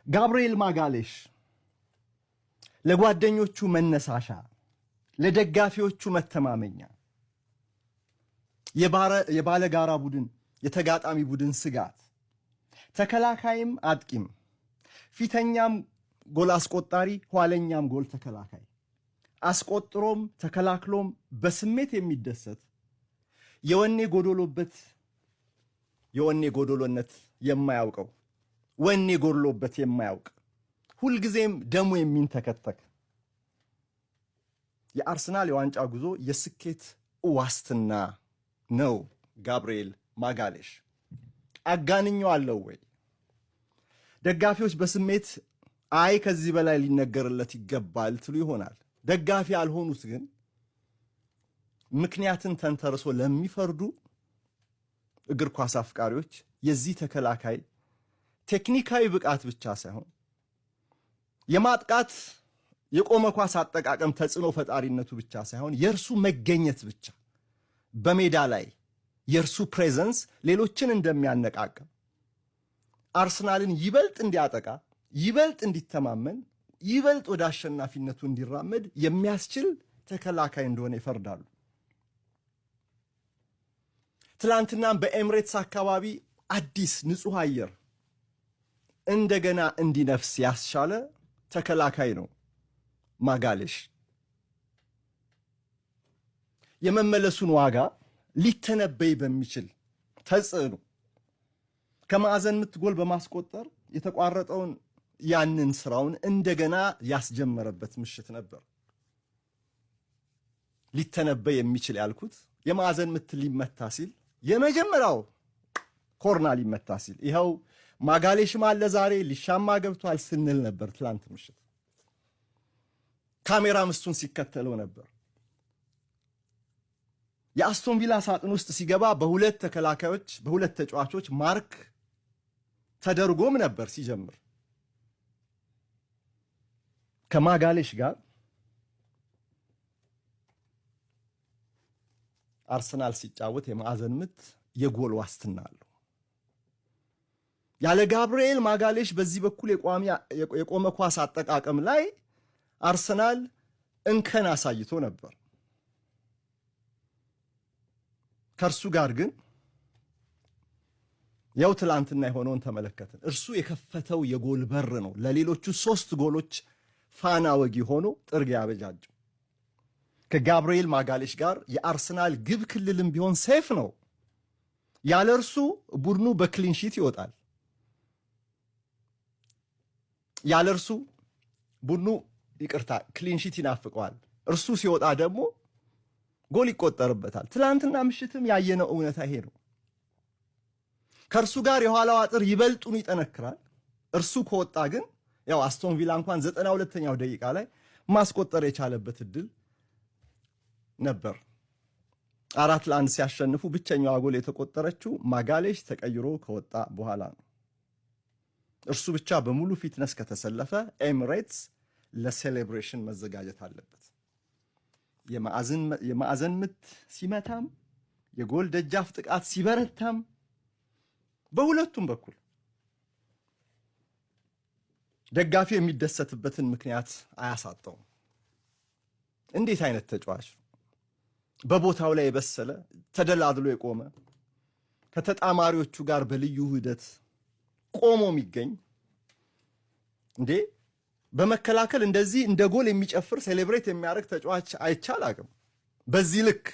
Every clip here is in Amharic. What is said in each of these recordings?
ጋብርኤል ማጋሌሽ ለጓደኞቹ መነሳሻ፣ ለደጋፊዎቹ መተማመኛ፣ የባለጋራ ቡድን የተጋጣሚ ቡድን ስጋት፣ ተከላካይም አጥቂም፣ ፊተኛም ጎል አስቆጣሪ ኋለኛም ጎል ተከላካይ፣ አስቆጥሮም ተከላክሎም በስሜት የሚደሰት የወኔ ጎዶሎነት የማያውቀው ወኔ ጎድሎበት የማያውቅ ሁልጊዜም ደሙ የሚንተከተክ የአርሰናል የዋንጫ ጉዞ የስኬት ዋስትና ነው። ጋብርኤል ማጋሌሽ አጋንኛዋለሁ ወይ? ደጋፊዎች በስሜት አይ ከዚህ በላይ ሊነገርለት ይገባል ትሉ ይሆናል። ደጋፊ ያልሆኑት ግን ምክንያትን ተንተርሶ ለሚፈርዱ እግር ኳስ አፍቃሪዎች የዚህ ተከላካይ ቴክኒካዊ ብቃት ብቻ ሳይሆን የማጥቃት የቆመ ኳስ አጠቃቀም ተጽዕኖ ፈጣሪነቱ ብቻ ሳይሆን የእርሱ መገኘት ብቻ በሜዳ ላይ የእርሱ ፕሬዘንስ ሌሎችን እንደሚያነቃቃ፣ አርሰናልን ይበልጥ እንዲያጠቃ፣ ይበልጥ እንዲተማመን፣ ይበልጥ ወደ አሸናፊነቱ እንዲራመድ የሚያስችል ተከላካይ እንደሆነ ይፈርዳሉ። ትላንትናም በኤምሬትስ አካባቢ አዲስ ንጹህ አየር እንደገና እንዲነፍስ ያስቻለ ተከላካይ ነው ማጋሌሽ። የመመለሱን ዋጋ ሊተነበይ በሚችል ተጽዕኖ ከማዕዘን ምት ጎል በማስቆጠር የተቋረጠውን ያንን ስራውን እንደገና ያስጀመረበት ምሽት ነበር። ሊተነበይ የሚችል ያልኩት የማዕዘን ምት ሊመታ ሲል የመጀመሪያው ኮርና ሊመታ ሲል ይኸው ማጋሌሽም አለ ዛሬ ሊሻማ ገብቷል ስንል ነበር። ትላንት ምሽት ካሜራ ምስቱን ሲከተለው ነበር። የአስቶን ቪላ ሳጥን ውስጥ ሲገባ በሁለት ተከላካዮች በሁለት ተጫዋቾች ማርክ ተደርጎም ነበር ሲጀምር። ከማጋሌሽ ጋር አርሰናል ሲጫወት የማዕዘን ምት የጎል ዋስትና አለው። ያለ ጋብርኤል ማጋሌሽ በዚህ በኩል የቆመ ኳስ አጠቃቀም ላይ አርሰናል እንከን አሳይቶ ነበር። ከእርሱ ጋር ግን ያው ትላንትና የሆነውን ተመለከትን። እርሱ የከፈተው የጎል በር ነው ለሌሎቹ 3 ጎሎች ፋና ወጊ ሆኖ ጥርጊያ ያበጃጀው። ከጋብርኤል ማጋሌሽ ጋር የአርሰናል ግብ ክልልም ቢሆን ሴፍ ነው። ያለ እርሱ ቡድኑ በክሊንሺት ይወጣል። ያለ እርሱ ቡድኑ ክሊንሺት ይናፍቀዋል። እርሱ ሲወጣ ደግሞ ጎል ይቆጠርበታል። ትላንትና ምሽትም ያየነው እውነታ ይሄ ነው። ከእርሱ ጋር የኋላው አጥር ይበልጡን ይጠነክራል። እርሱ ከወጣ ግን ያው አስቶን ቪላ እንኳን 92ኛው ደቂቃ ላይ ማስቆጠር የቻለበት እድል ነበር። 4-1 ሲያሸንፉ ብቸኛዋ ጎል የተቆጠረችው ማጋሌሽ ተቀይሮ ከወጣ በኋላ ነው። እርሱ ብቻ በሙሉ ፊትነስ ከተሰለፈ ኤሚሬትስ ለሴሌብሬሽን መዘጋጀት አለበት። የማዕዘን ምት ሲመታም የጎል ደጃፍ ጥቃት ሲበረታም በሁለቱም በኩል ደጋፊው የሚደሰትበትን ምክንያት አያሳጣውም። እንዴት አይነት ተጫዋች! በቦታው ላይ የበሰለ ተደላድሎ የቆመ ከተጣማሪዎቹ ጋር በልዩ ውህደት ቆሞ የሚገኝ እንዴ! በመከላከል እንደዚህ እንደ ጎል የሚጨፍር ሴሌብሬት የሚያደርግ ተጫዋች አይቻል አቅም በዚህ ልክ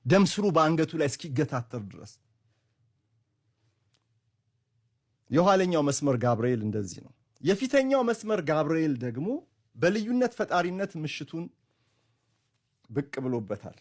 ደም ስሩ በአንገቱ ላይ እስኪገታተር ድረስ። የኋለኛው መስመር ጋብርኤል እንደዚህ ነው። የፊተኛው መስመር ጋብርኤል ደግሞ በልዩነት ፈጣሪነት ምሽቱን ብቅ ብሎበታል።